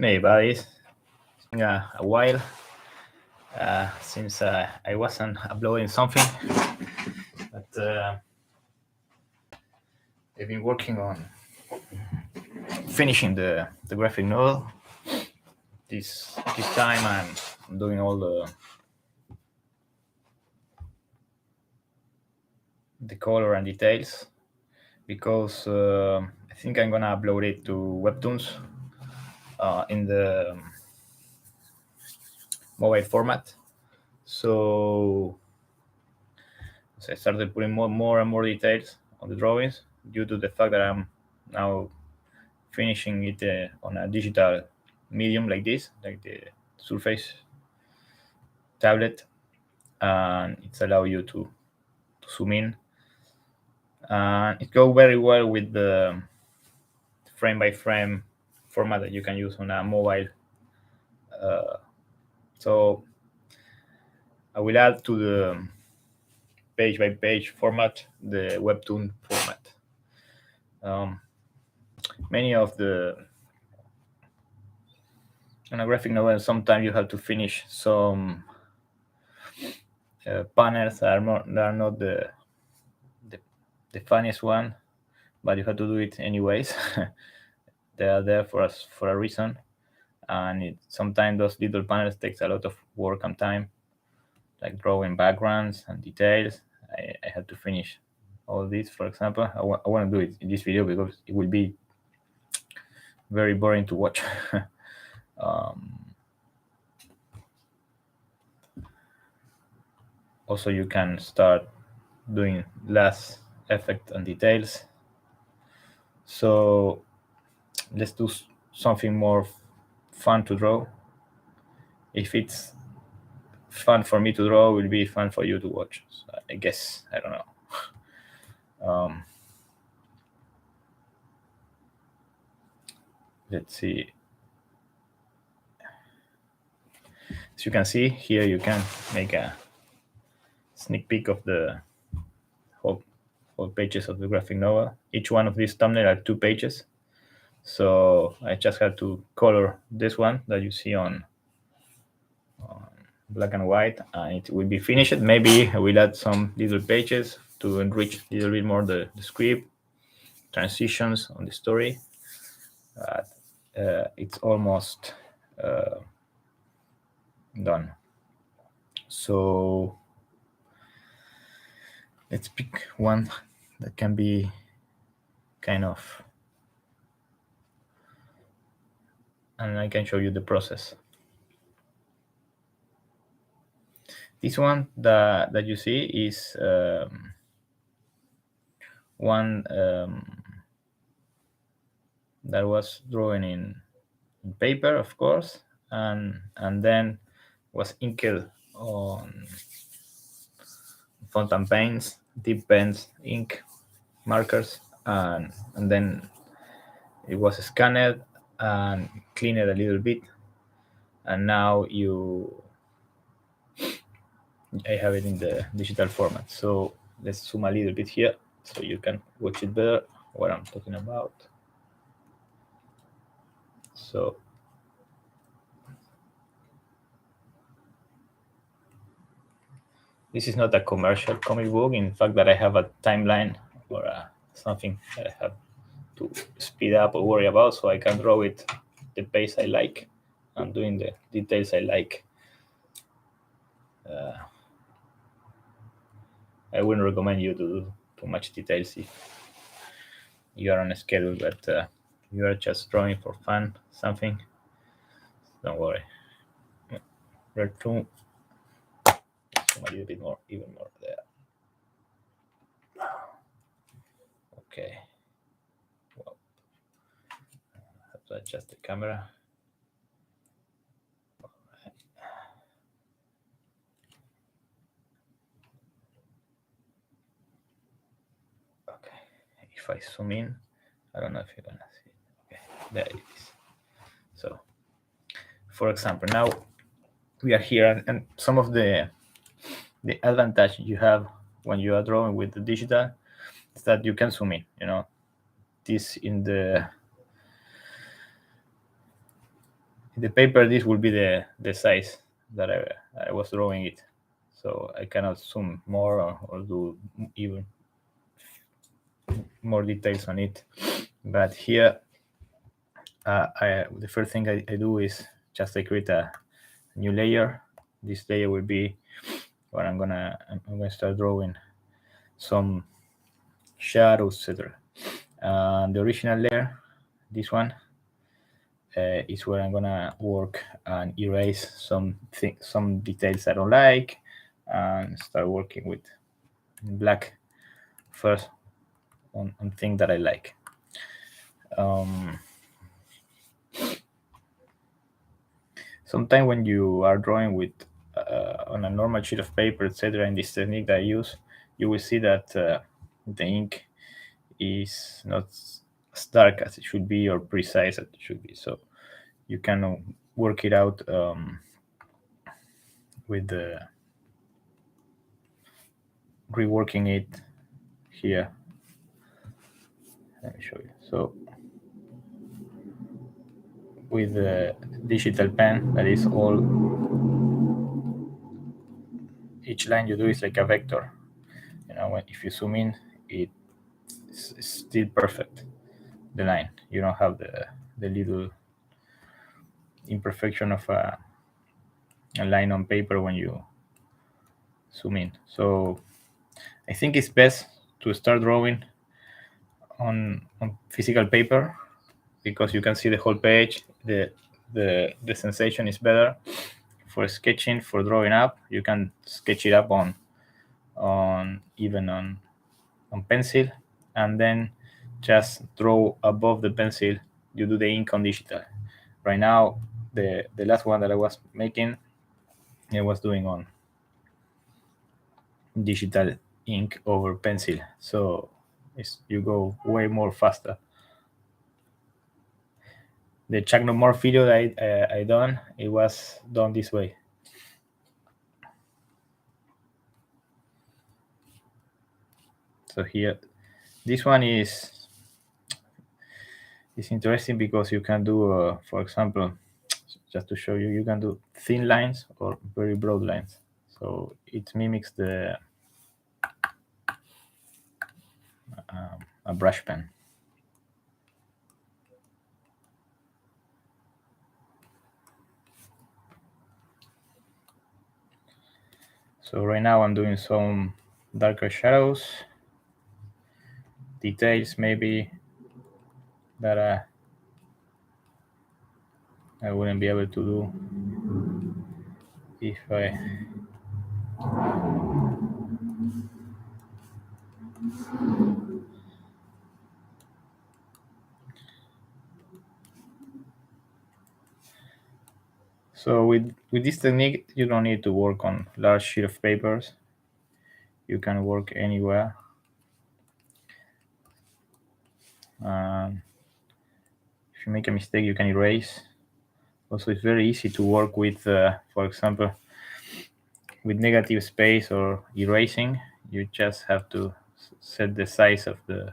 Hey, buddies. It's been a while since I wasn't uploading something, but I've been working on finishing the graphic novel. This time I'm doing all the color and details because I think I'm gonna upload it to Webtoons in the mobile format. So I started putting more and more details on the drawings due to the fact that I'm now finishing it on a digital medium like this, like the Surface tablet, and it's allow you to zoom in. And it goes very well with the frame by frame format that you can use on a mobile. So I will add to the page by page format the Webtoon format. Many of the in a graphic novel, sometimes you have to finish some panels that are not the funniest one, but you have to do it anyways. They are there for us for a reason, and sometimes those little panels takes a lot of work and time, like drawing backgrounds and details. I have to finish all this. For example, I want to do it in this video because it will be very boring to watch. Also, you can start doing less effect and details. So let's do something more fun to draw. If it's fun for me to draw, it will be fun for you to watch. So I guess, I don't know. Let's see. As you can see here, you can make a sneak peek of the whole pages of the graphic novel. Each one of these thumbnails are 2 pages. So I just had to color this one that you see on black and white, and it will be finished. Maybe I will add some little pages to enrich a little bit more the script, transitions on the story. It's almost done. So let's pick one that can be kind of, and I can show you the process. This one that you see is one that was drawn in paper, of course, and then was inked on fountain pens, dip pens, ink, markers, and then it was scanned and cleaned a little bit, and now I have it in the digital format. So let's zoom a little bit here so you can watch it better what I'm talking about. So this is not a commercial comic book. In fact, that I have a timeline or something that I have to speed up or worry about, so I can draw it the pace I like and doing the details I like. I wouldn't recommend you to do too much details if you are on a schedule, but you are just drawing for fun, something. Don't worry. Red zoom a little bit more, even more there. Okay. Well, I have to adjust the camera. Okay. If I zoom in, I don't know if you're gonna see it. Okay, there it is. So, for example, now we are here, and some of the advantage you have when you are drawing with the digital is that you can zoom in. This in the the paper, this will be the size that I was drawing it. So I cannot zoom more or do even more details on it. But here, the first thing I do is just I create a new layer. This layer will be where I'm gonna start drawing some shadows, etc. The original layer, this one, is where I'm gonna work and erase some details I don't like, and start working with black first on things that I like. Sometimes when you are drawing with on a normal sheet of paper, etc., in this technique that I use, you will see that the ink is not as dark as it should be or precise as it should be. So you can work it out with the reworking it here. Let me show you. So with the digital pen, that is all, each line you do is like a vector. You know, if you zoom in, it's still perfect, the line. You don't have the little imperfection of a line on paper when you zoom in. So I think it's best to start drawing on physical paper, because you can see the whole page. The sensation is better. For sketching, for drawing up, you can sketch it up on pencil, and then just draw above the pencil. You do the ink on digital. Right now, the last one that I was making, I was doing on digital ink over pencil, so you go way more faster. The Chuck Norris video that I done, it was done this way. So here, this one is interesting because you can do, for example, just to show you, you can do thin lines or very broad lines. So it mimics a brush pen. So right now I'm doing some darker shadows, details maybe that I wouldn't be able to do if I So with this technique, you don't need to work on large sheet of papers. You can work anywhere. If you make a mistake, you can erase. Also, it's very easy to work with, for example, with negative space or erasing. You just have to set the size of the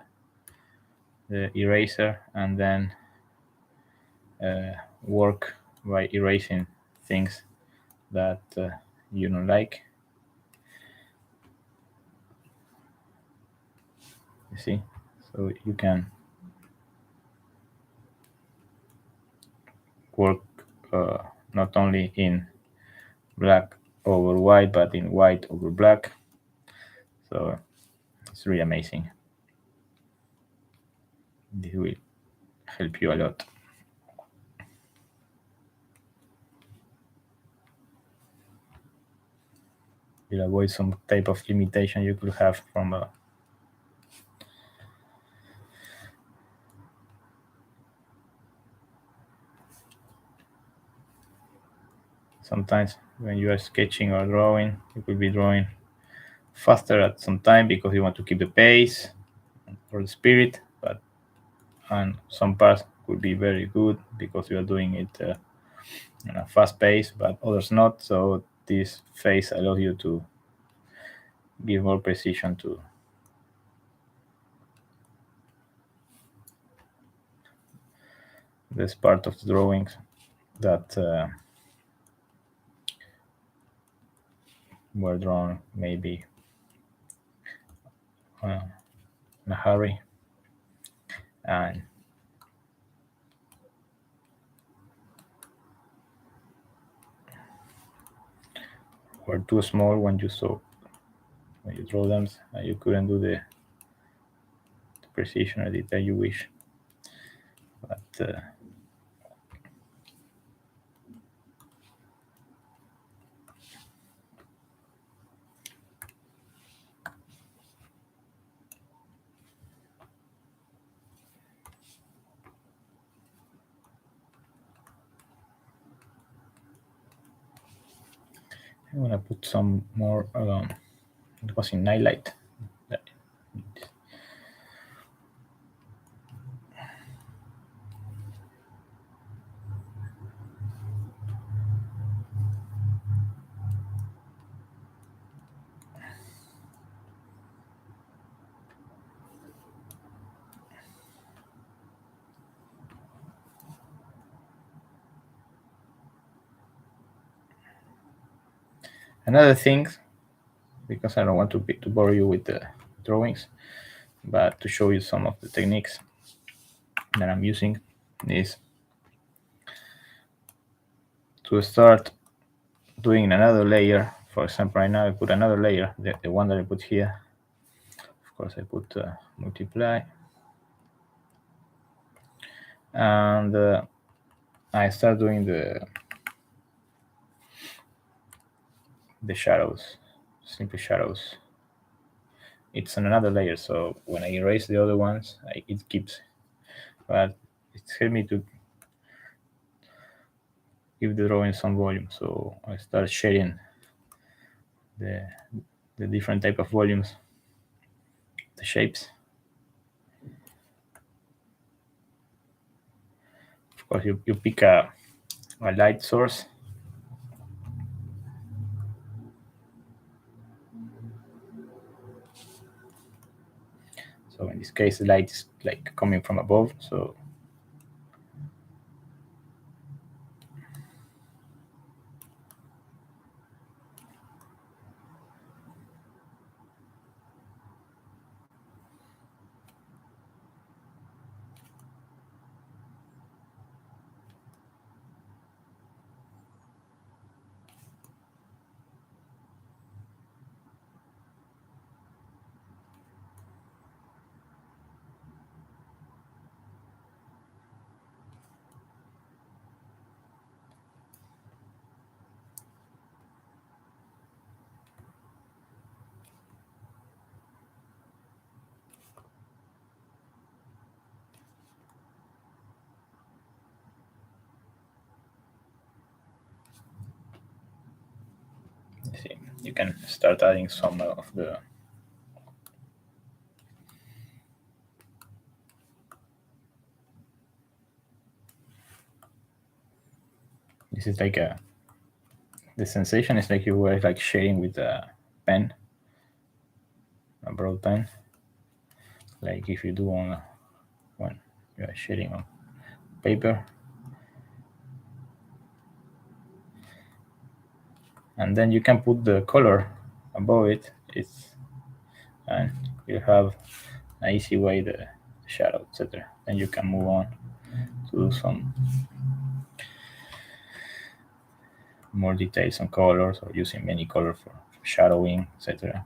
eraser, and then work by erasing things that you don't like. You see? So you can work not only in black over white, but in white over black. So it's really amazing. This will help you a lot. You'll avoid some type of limitation you could have from sometimes when you are sketching or drawing, you could be drawing faster at some time because you want to keep the pace or the spirit, and some parts could be very good because you are doing it in a fast pace, but others not. So this phase allows you to give more precision to this part of the drawings. that were drawn maybe in a hurry, and were too small when you draw them, and you couldn't do the precision or detail you wish. But I'm gonna put some more. It was in nightlight. Another thing, because I don't want to bore you with the drawings, but to show you some of the techniques that I'm using, is to start doing another layer. For example, right now I put another layer, the one that I put here. Of course, I put multiply, and I start doing the shadows, simple shadows. It's on another layer, so when I erase the other ones, it keeps. But it's helped me to give the drawing some volume, so I start shading the different type of volumes, the shapes. Of course, you pick a light source. So in this case, the light is like coming from above. So you see, you can start adding some of the this is like the sensation is like you were like shading with a pen, a broad pen, like if you do on when you are shading on paper. And then you can put the color above it. And you have an easy way the shadow, etc. Then you can move on to do some more details on colors, or using many colors for shadowing, etc.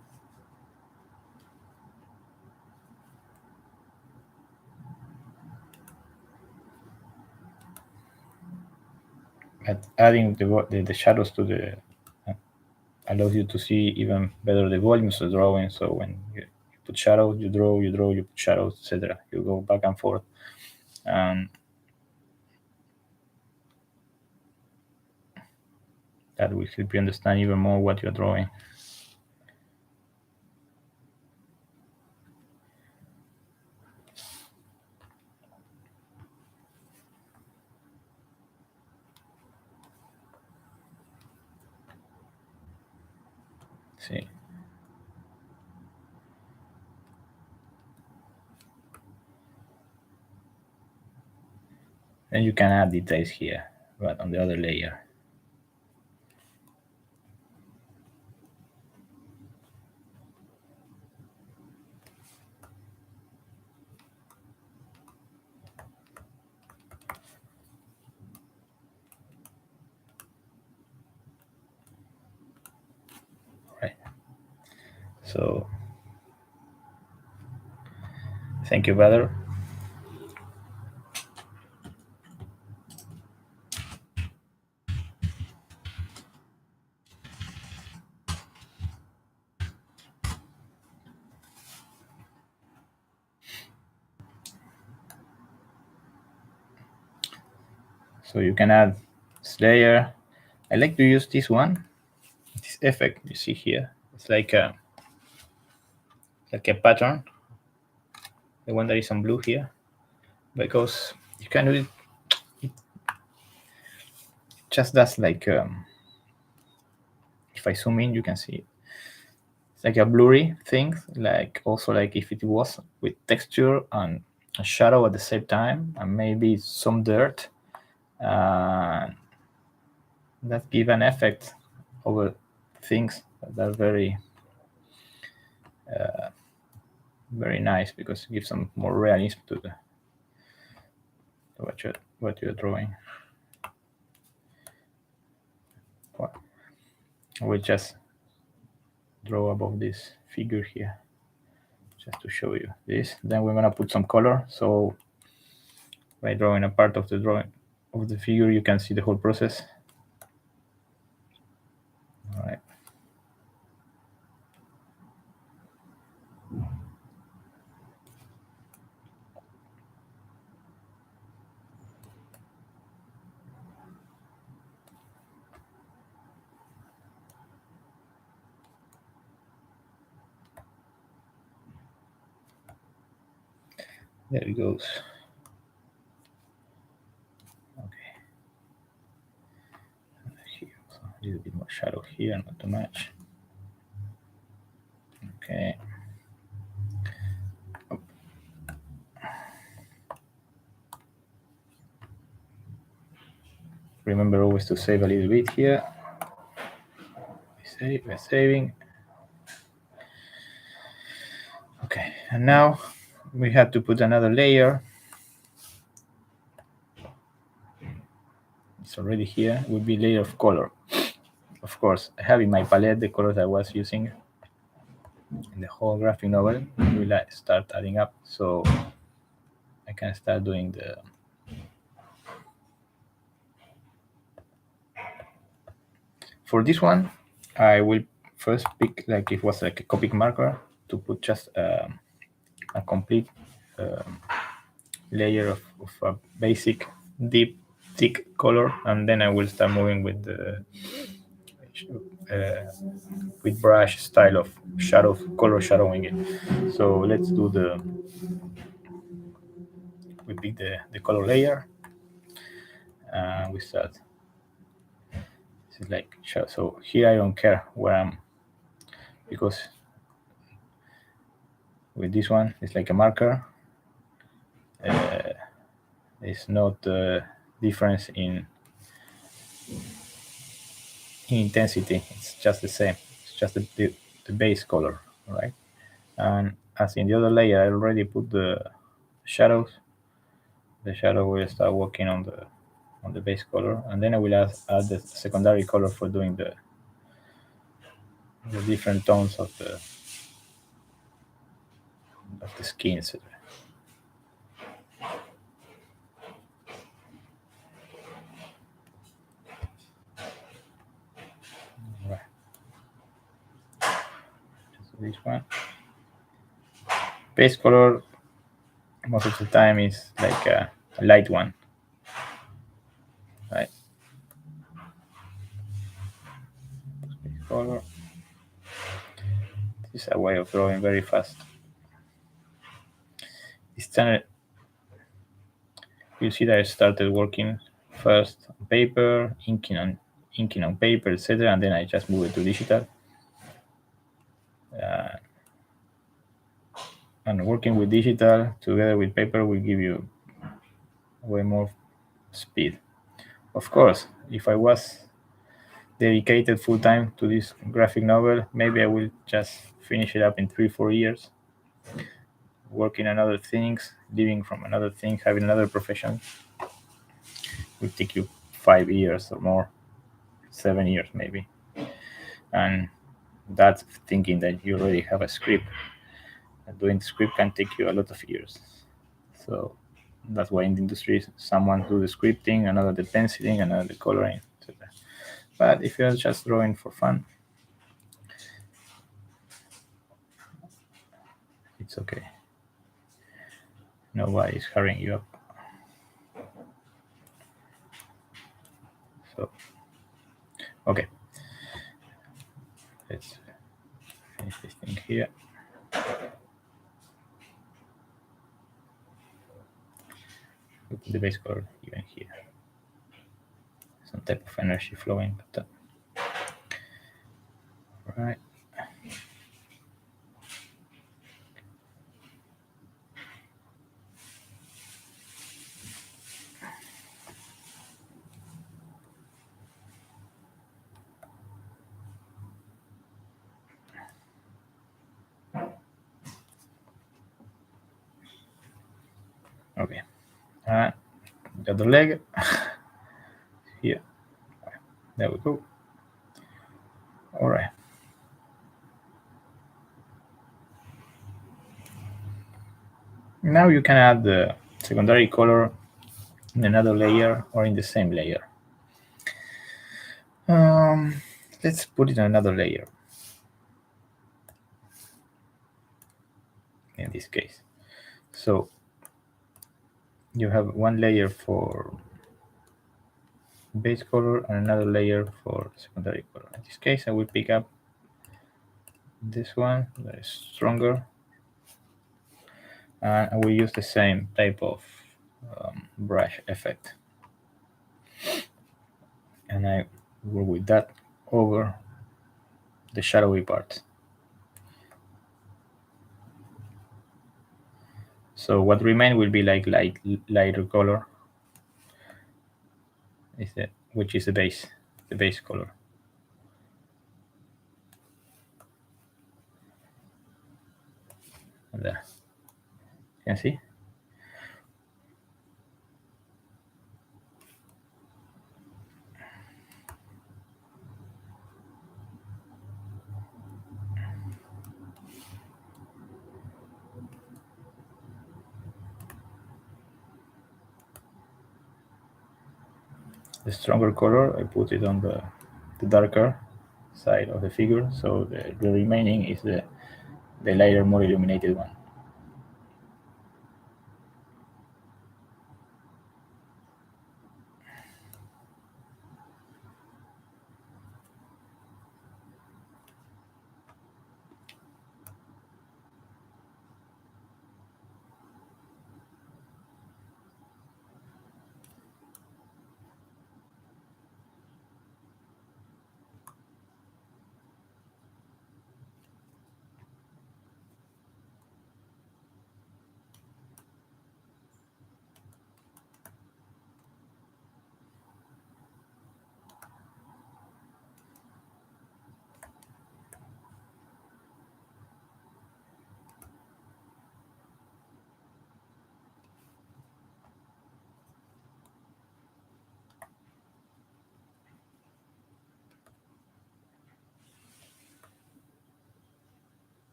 But adding the shadows to the allows you to see even better the volumes of drawing. So when you put shadows, you draw, you put shadows, etc. You go back and forth, and that will help you understand even more what you're drawing. See. Then you can add details here, but on the other layer. Right. So thank you, brother. So you can add this layer. I like to use this one, this effect you see here. It's like a pattern, the one that is on blue here, because you can do it. It just does like if I zoom in, you can see it's like a blurry thing, like also like if it was with texture and a shadow at the same time, and maybe some dirt. That give an effect over things that are very very nice, because it gives some more realism to what you're drawing. We'll just draw above this figure here, just to show you this. Then we're gonna put some color. So by drawing a part of the drawing of the figure, you can see the whole process. All right. There it goes. Okay. Here, so a little bit more shadow here, not too much. Okay. Remember always to save a little bit here. We're saving. Okay, and now we have to put another layer. It's already here. It would be layer of color. Of course, I have in my palette the colors I was using in the whole graphic novel. Will start adding up, so I can start doing the. For this one, I will first pick like it was like a Copic marker to put just a complete layer of a basic deep thick color, and then I will start moving with the with brush style of shadow color shadowing it. So let's do we pick the color layer. We start. This is like so here I don't care where I'm, because with this one it's like a marker. It's not difference in intensity. It's just the same. It's just the base color, right? And as in the other layer, I already put the shadows. The shadow will start working on the base color, and then I will add the secondary color for doing the different tones of the skin, etc. Right. So this one. Base color most of the time is like a light one, right? Base color. This is a way of drawing very fast. This channel, you see that I started working first on paper, inking on paper, etc., and then I just moved it to digital. And working with digital together with paper will give you way more speed. of course, if I was dedicated full time to this graphic novel, maybe I will just finish it up in 3-4 years, working on other things, living from another thing, having another profession. It will take you 5 years or more, 7 years maybe. And that's thinking that you already have a script. And doing the script can take you a lot of years. So that's why in the industry, someone do the scripting, another the penciling, another the coloring, etc. But if you're just drawing for fun, it's okay. Nobody's hurrying you up. So, okay. Let's finish this thing here. Put the base color even here. Some type of energy flowing. But, right. Okay. The other leg here. There we go. All right. Now you can add the secondary color in another layer or in the same layer. Let's put it in another layer. In this case. So you have one layer for base color and another layer for secondary color. In this case, I will pick up this one that is stronger, and I will use the same type of brush effect, and I work with that over the shadowy part. So what remains will be like lighter color, which is the base color. There, you can see. The stronger color, I put it on the darker side of the figure, so the remaining is the lighter, more illuminated one.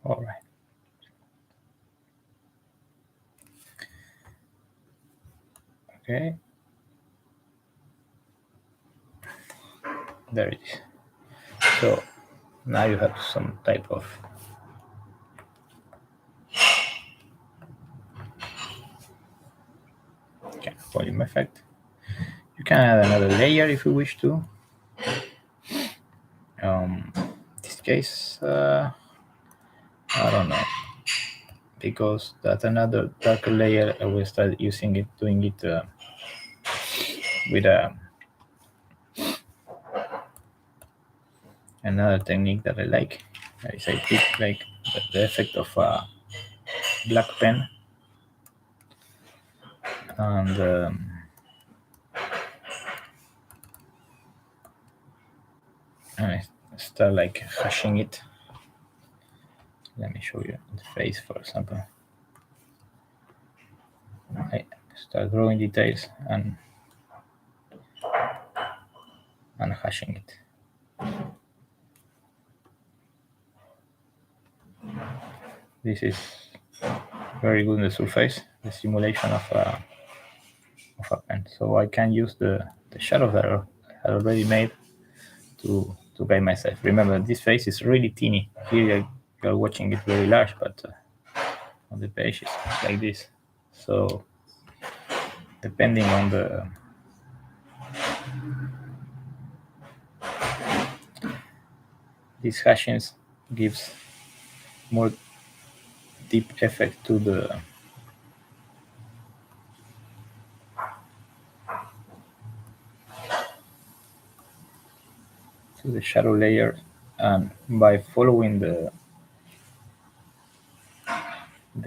All right. Okay. There it is. So now you have some type of volume effect. You can add another layer if you wish to. In this case, I don't know, because that's another darker layer. I will start using it, doing it with Another technique that I like is I pick like the effect of a black pen, and I start like hashing it. Let me show you the face, for example. I start drawing details and hashing it. This is very good in the surface, the simulation of a pen. So I can use the shadow that I had already made to guide myself. Remember, this face is really teeny. Here you're watching it very large, but on the page it's like this. So depending on the these hashings gives more deep effect to the shadow layer, and by following the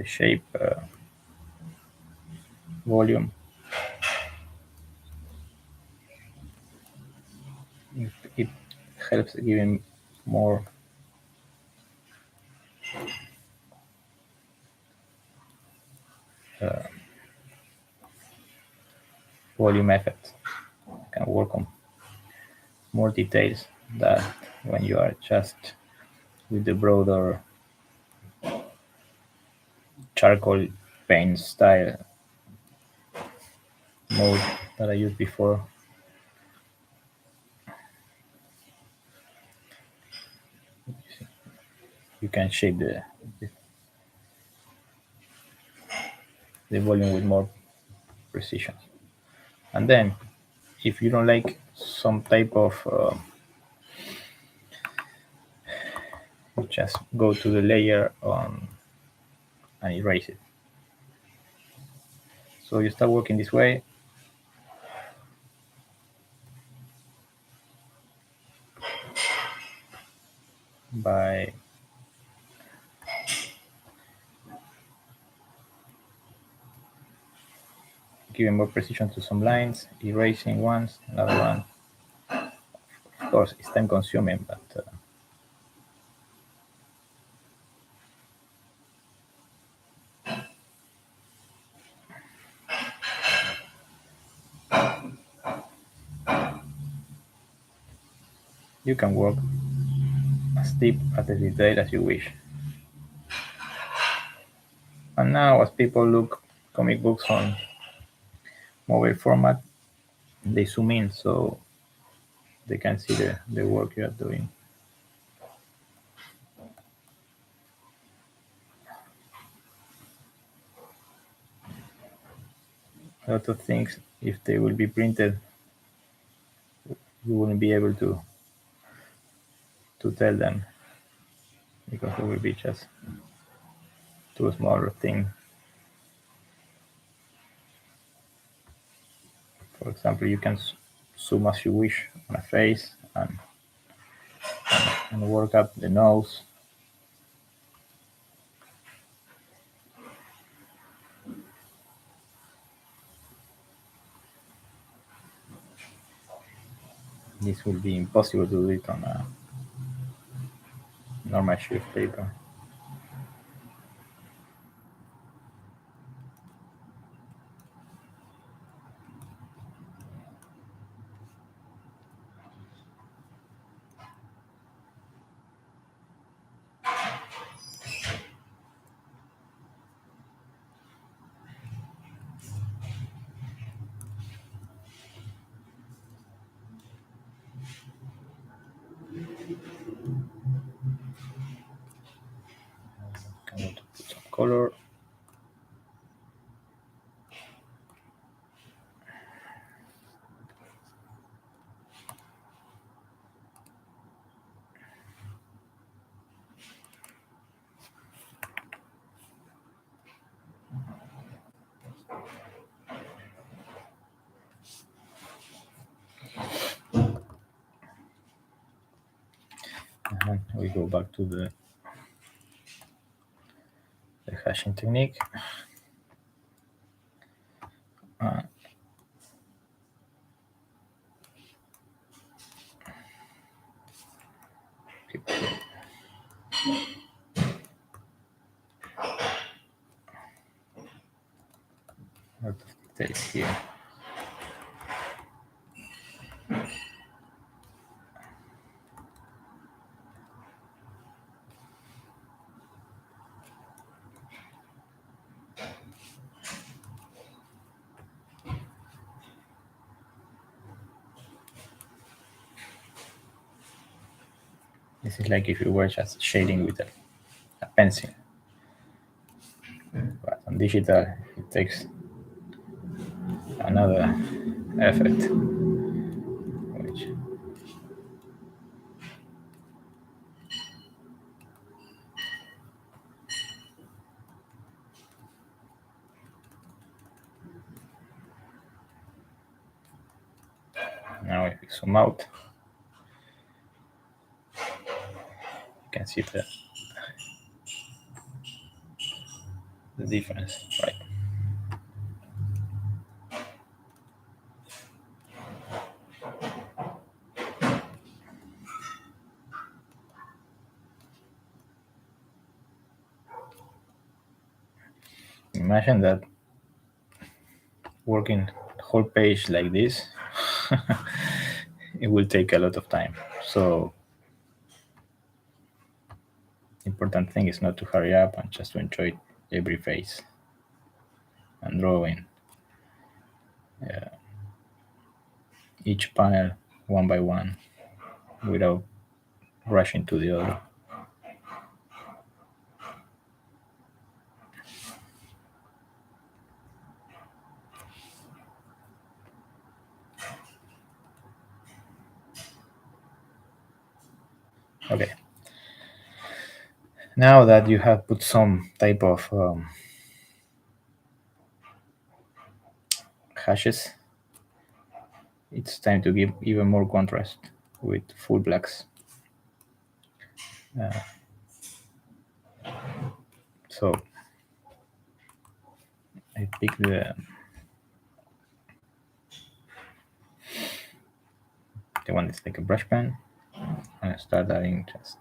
shape volume, it helps giving more volume effect. You can work on more details that when you are just with the broader charcoal paint style mode that I used before. You can shape the volume with more precision. And then, if you don't like some type of, just go to the layer on and erase it. So you start working this way. By giving more precision to some lines, erasing ones, another one. Of course, it's time consuming, but you can work as deep at the detail as you wish. And now, as people look comic books on mobile format, they zoom in so they can see the work you are doing. A lot of things, if they will be printed, you wouldn't be able to tell them because it will be just too small a thing. For example, you can zoom as you wish on a face and work up the nose. This will be impossible to do it on a normal sheet of paper. I'm going to put some color. And we go back to the hashing technique. Lot of details here. This is like if you were just shading with a pencil. But on digital, it takes another effect. Which now if we zoom out, you can see the difference, right? Imagine that working the whole page like this, it will take a lot of time. So important thing is not to hurry up and just to enjoy every phase and drawing each panel one by one without rushing to the other. Okay. Now that you have put some type of hashes, it's time to give even more contrast with full blacks. So I pick the one that's like a brush pen and I start adding just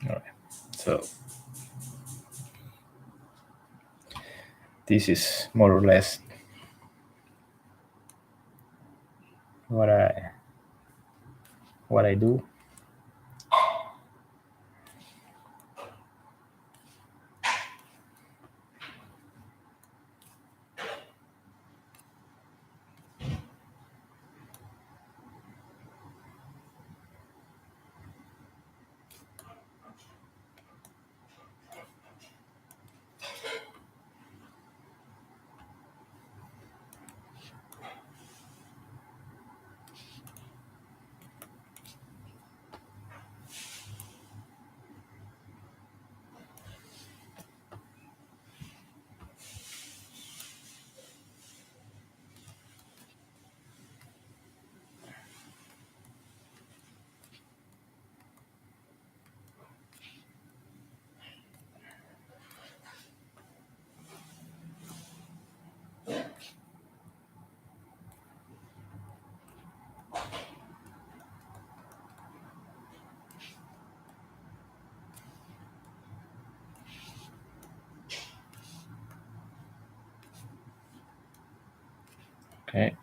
all right. So this is more or less what I do. Okay.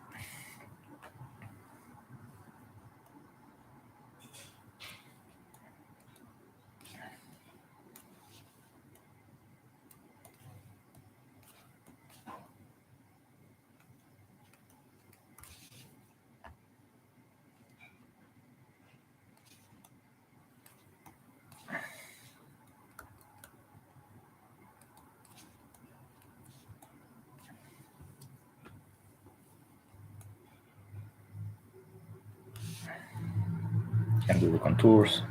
Can do the contours.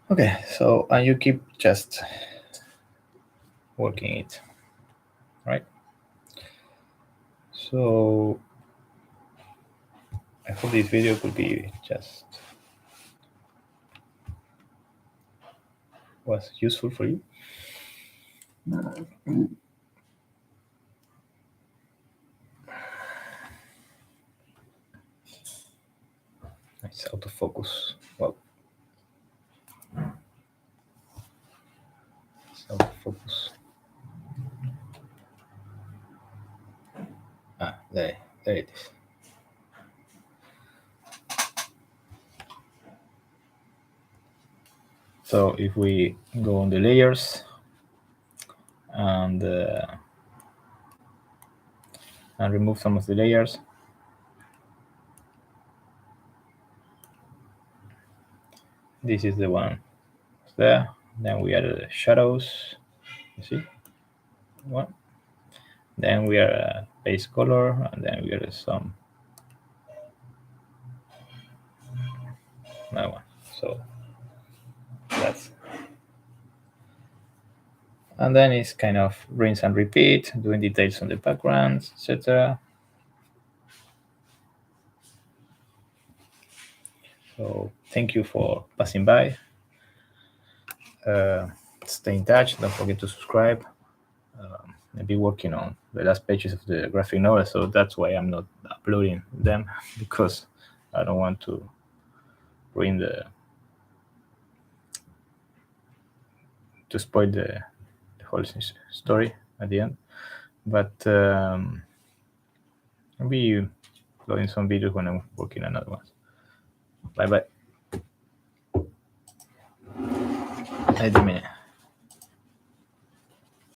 Okay, so and you keep just working it, right? So I hope this video could be just was useful for you. It's autofocus. Well, it's autofocus. There it is. So if we go on the layers and remove some of the layers, this is the one there. Then we add the shadows. You see one. Then we add base color, and then we add some another one. So that's, and then it's kind of rinse and repeat, doing details on the backgrounds, etc. So thank you for passing by. Stay in touch. Don't forget to subscribe. I'll be working on the last pages of the graphic novel, so that's why I'm not uploading them, because I don't want to ruin to spoil the whole story at the end. But I'll be uploading some videos when I'm working on another ones. Bye bye. 10 minutes.